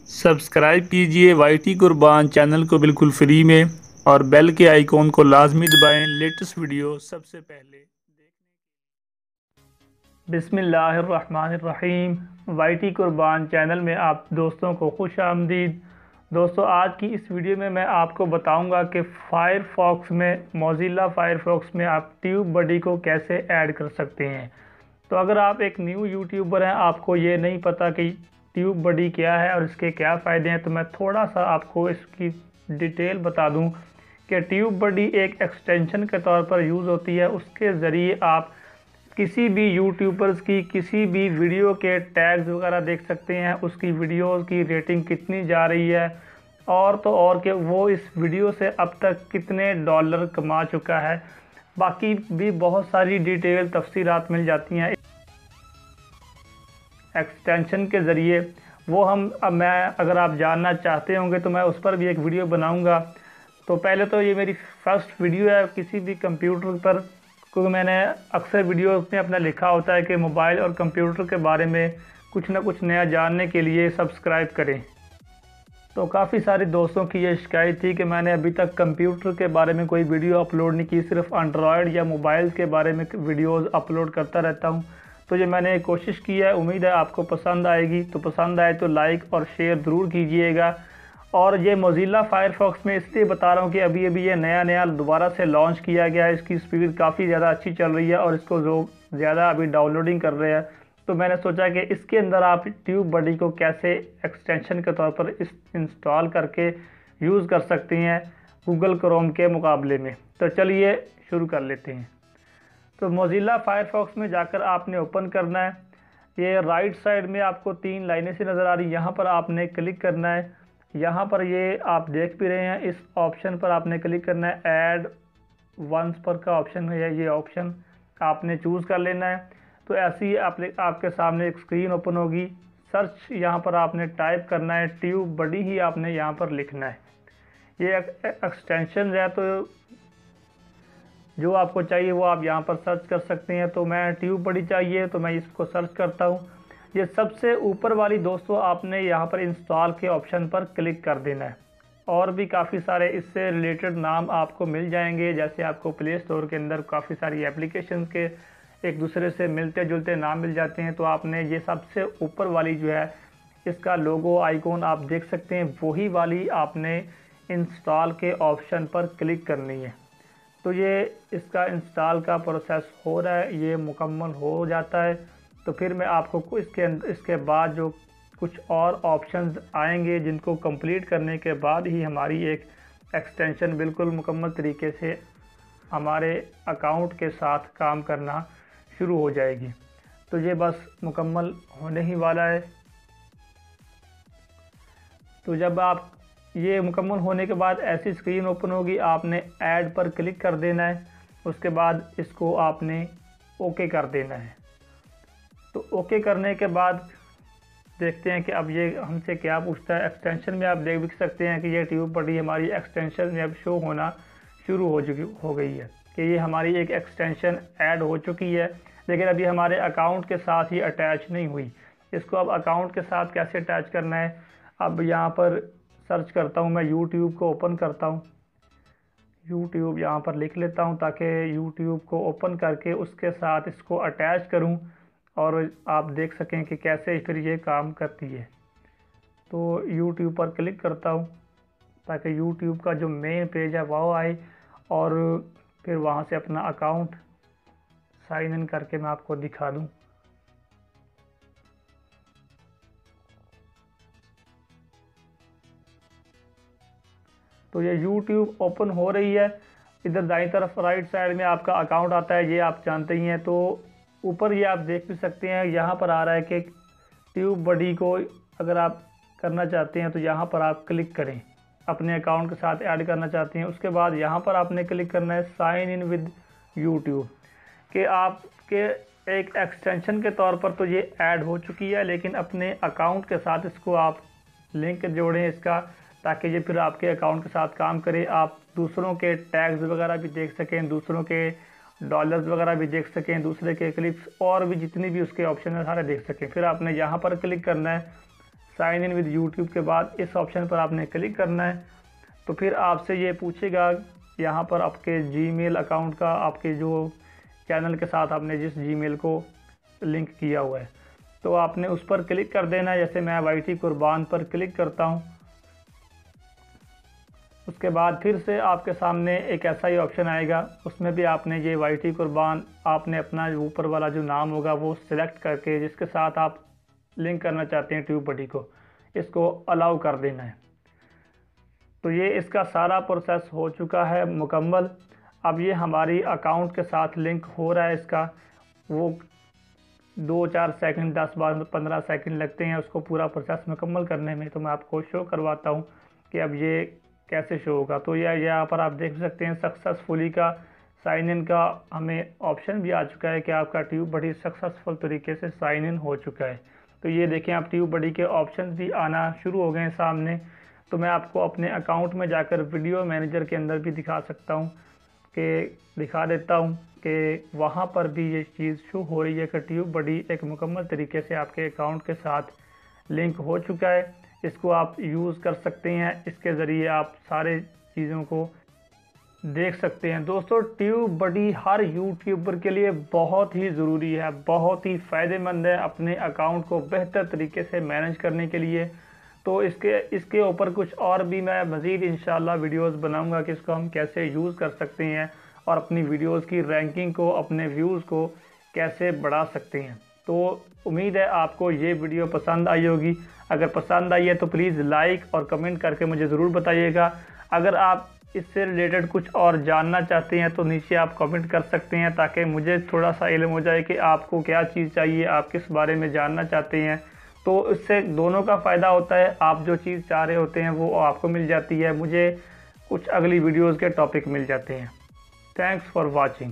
Subscribe कीजिए YT कुर्बान channel को बिल्कुल फ्री में और बेल के आइकॉन को लाजमी दबाएं लेटेस्ट वीडियो सबसे पहले। बिस्मिल्लाहिर्रहमानिर्रहीम। वाईटी कुर्बान चैनल में आप दोस्तों को खुश आमदीद। दोस्तों, आज की इस वीडियो में मैं आपको बताऊंगा कि फायरफॉक्स में मोज़िला फायरफॉक्स में आप ट्यूब बडी को कैसे ऐड कर सकते हैं। तो अगर आप एक न्यू यूट्यूबर हैं, आपको ये नहीं पता कि ट्यूब बडी क्या है और इसके क्या फ़ायदे हैं, तो मैं थोड़ा सा आपको इसकी डिटेल बता दूं कि ट्यूब बडी एक एक्सटेंशन के तौर पर यूज़ होती है। उसके ज़रिए आप किसी भी यूट्यूबर्स की किसी भी वीडियो के टैग्स वगैरह देख सकते हैं, उसकी वीडियोस की रेटिंग कितनी जा रही है और तो और कि वो इस वीडियो से अब तक कितने डॉलर कमा चुका है। बाकी भी बहुत सारी डिटेल तफसीलात मिल जाती हैं एक्सटेंशन के ज़रिए। वो अब मैं अगर आप जानना चाहते होंगे तो मैं उस पर भी एक वीडियो बनाऊंगा। तो पहले तो ये मेरी फर्स्ट वीडियो है किसी भी कंप्यूटर पर, क्योंकि मैंने अक्सर वीडियो में अपना लिखा होता है कि मोबाइल और कंप्यूटर के बारे में कुछ ना कुछ नया जानने के लिए सब्सक्राइब करें। तो काफ़ी सारे दोस्तों की ये शिकायत थी कि मैंने अभी तक कंप्यूटर के बारे में कोई वीडियो अपलोड नहीं की, सिर्फ एंड्रॉयड या मोबाइल के बारे में वीडियोस अपलोड करता रहता हूँ। तो ये मैंने कोशिश की है, उम्मीद है आपको पसंद आएगी। तो पसंद आए तो लाइक और शेयर ज़रूर कीजिएगा। और ये मोज़िला फायरफॉक्स में इसलिए बता रहा हूँ कि अभी अभी ये नया दोबारा से लॉन्च किया गया है। इसकी स्पीड काफ़ी ज़्यादा अच्छी चल रही है और इसको जो ज़्यादा अभी डाउनलोडिंग कर रहे हैं। तो मैंने सोचा कि इसके अंदर आप ट्यूब बडी को कैसे एक्सटेंशन के तौर पर इंस्टॉल करके यूज़ कर सकते हैं गूगल क्रोम के मुकाबले में। तो चलिए शुरू कर लेते हैं। तो मोज़िला फायरफॉक्स में जाकर आपने ओपन करना है। ये राइट साइड में आपको 3 लाइनें सी नज़र आ रही, यहाँ पर आपने क्लिक करना है। यहाँ पर ये आप देख भी रहे हैं, इस ऑप्शन पर आपने क्लिक करना है। ऐड वंस पर का ऑप्शन है, ये ऑप्शन आपने चूज़ कर लेना है। तो ऐसे ही आपके सामने एक स्क्रीन ओपन होगी। सर्च यहाँ पर आपने टाइप करना है, ट्यूब बडी ही आपने यहाँ पर लिखना है। ये एक्सटेंशन है, तो जो आपको चाहिए वो आप यहाँ पर सर्च कर सकते हैं। तो मैं ट्यूब बडी चाहिए तो मैं इसको सर्च करता हूँ। ये सबसे ऊपर वाली दोस्तों आपने यहाँ पर इंस्टॉल के ऑप्शन पर क्लिक कर देना है। और भी काफ़ी सारे इससे रिलेटेड नाम आपको मिल जाएंगे, जैसे आपको प्ले स्टोर के अंदर काफ़ी सारी एप्लीकेशन के एक दूसरे से मिलते जुलते नाम मिल जाते हैं। तो आपने ये सबसे ऊपर वाली जो है इसका लोगो आइकॉन आप देख सकते हैं, वही वाली आपने इंस्टॉल के ऑप्शन पर क्लिक करनी है। तो ये इसका इंस्टॉल का प्रोसेस हो रहा है, ये मुकम्मल हो जाता है तो फिर मैं आपको इसके बाद जो कुछ और ऑप्शंस आएंगे जिनको कंप्लीट करने के बाद ही हमारी एक एक्सटेंशन बिल्कुल मुकम्मल तरीके से हमारे अकाउंट के साथ काम करना शुरू हो जाएगी। तो ये बस मुकम्मल होने ही वाला है। तो जब आप ये मुकम्मल होने के बाद ऐसी स्क्रीन ओपन होगी, आपने ऐड पर क्लिक कर देना है। उसके बाद इसको आपने ओके कर देना है। तो ओके करने के बाद देखते हैं कि अब ये हमसे क्या पूछता है। एक्सटेंशन में आप देख सकते हैं कि ये ट्यूब बडी हमारी एक्सटेंशन में अब शो होना शुरू हो गई है कि ये हमारी एक एक्सटेंशन ऐड हो चुकी है, लेकिन अभी हमारे अकाउंट के साथ ही अटैच नहीं हुई। इसको अब अकाउंट के साथ कैसे अटैच करना है, अब यहाँ पर सर्च करता हूँ, मैं यूट्यूब को ओपन करता हूँ। यूट्यूब यहाँ पर लिख लेता हूँ ताकि यूट्यूब को ओपन करके उसके साथ इसको अटैच करूँ और आप देख सकें कि कैसे फिर ये काम करती है। तो यूट्यूब पर क्लिक करता हूँ ताकि यूट्यूब का जो मेन पेज है वो आए और फिर वहाँ से अपना अकाउंट साइन इन करके मैं आपको दिखा दूँ। तो ये YouTube ओपन हो रही है। इधर दाईं तरफ राइट साइड में आपका अकाउंट आता है, ये आप जानते ही हैं। तो ऊपर ये आप देख भी सकते हैं, यहाँ पर आ रहा है कि ट्यूब बडी को अगर आप करना चाहते हैं तो यहाँ पर आप क्लिक करें, अपने अकाउंट के साथ ऐड करना चाहते हैं। उसके बाद यहाँ पर आपने क्लिक करना है साइन इन विद यूट्यूब, कि आपके एक एक्सटेंशन के तौर पर तो ये ऐड हो चुकी है, लेकिन अपने अकाउंट के साथ इसको आप लिंक जोड़ें इसका, ताकि ये फिर आपके अकाउंट के साथ काम करे। आप दूसरों के टैग्स वगैरह भी देख सकें, दूसरों के डॉलर्स वगैरह भी देख सकें, दूसरे के क्लिप्स और भी जितनी भी उसके ऑप्शन है सारे देख सकें। फिर आपने यहाँ पर क्लिक करना है साइन इन विद यूट्यूब के बाद इस ऑप्शन पर आपने क्लिक करना है। तो फिर आपसे ये पूछेगा यहाँ पर आपके जीमेल अकाउंट का, आपके जो चैनल के साथ आपने जिस जीमेल को लिंक किया हुआ है, तो आपने उस पर क्लिक कर देना है। जैसे मैं YT कुर्बान पर क्लिक करता हूँ, उसके बाद फिर से आपके सामने एक ऐसा ही ऑप्शन आएगा, उसमें भी आपने ये YT कुर्बान, आपने अपना ऊपर वाला जो नाम होगा वो सिलेक्ट करके जिसके साथ आप लिंक करना चाहते हैं ट्यूबबडी को, इसको अलाउ कर देना है। तो ये इसका सारा प्रोसेस हो चुका है मुकम्मल। अब ये हमारी अकाउंट के साथ लिंक हो रहा है। इसका वो 2-4 सेकंड, 10-15 सेकंड लगते हैं उसको पूरा प्रोसेस मुकम्मल करने में। तो मैं आपको शो करवाता हूँ कि अब ये कैसे शो होगा। तो यह यहाँ पर आप देख सकते हैं सक्सेसफुली का साइन इन का हमें ऑप्शन भी आ चुका है कि आपका ट्यूबबडी सक्सेसफुल तरीके से साइन इन हो चुका है। तो ये देखें, आप ट्यूबबडी के ऑप्शन भी आना शुरू हो गए हैं सामने। तो मैं आपको अपने अकाउंट में जाकर वीडियो मैनेजर के अंदर भी दिखा सकता हूँ कि दिखा देता हूँ कि वहाँ पर भी ये चीज़ शो हो रही है कि ट्यूबबडी एक मुकम्मल तरीके से आपके अकाउंट के साथ लिंक हो चुका है। इसको आप यूज़ कर सकते हैं, इसके ज़रिए आप सारे चीज़ों को देख सकते हैं। दोस्तों, ट्यूबबडी हर यूट्यूबर के लिए बहुत ही ज़रूरी है, बहुत ही फ़ायदेमंद है अपने अकाउंट को बेहतर तरीके से मैनेज करने के लिए। तो इसके ऊपर कुछ और भी मैं मज़ीद इंशाल्लाह वीडियोस बनाऊंगा कि इसको हम कैसे यूज़ कर सकते हैं और अपनी वीडियोस की रैंकिंग को, अपने व्यूज़ को कैसे बढ़ा सकते हैं। तो उम्मीद है आपको ये वीडियो पसंद आई होगी। अगर पसंद आई है तो प्लीज़ लाइक और कमेंट करके मुझे ज़रूर बताइएगा। अगर आप इससे रिलेटेड कुछ और जानना चाहते हैं तो नीचे आप कमेंट कर सकते हैं, ताकि मुझे थोड़ा सा इल्म हो जाए कि आपको क्या चीज़ चाहिए, आप किस बारे में जानना चाहते हैं। तो इससे दोनों का फ़ायदा होता है, आप जो चीज़ चाह रहे होते हैं वो आपको मिल जाती है, मुझे कुछ अगली वीडियोज़ के टॉपिक मिल जाते हैं। Thanks for watching.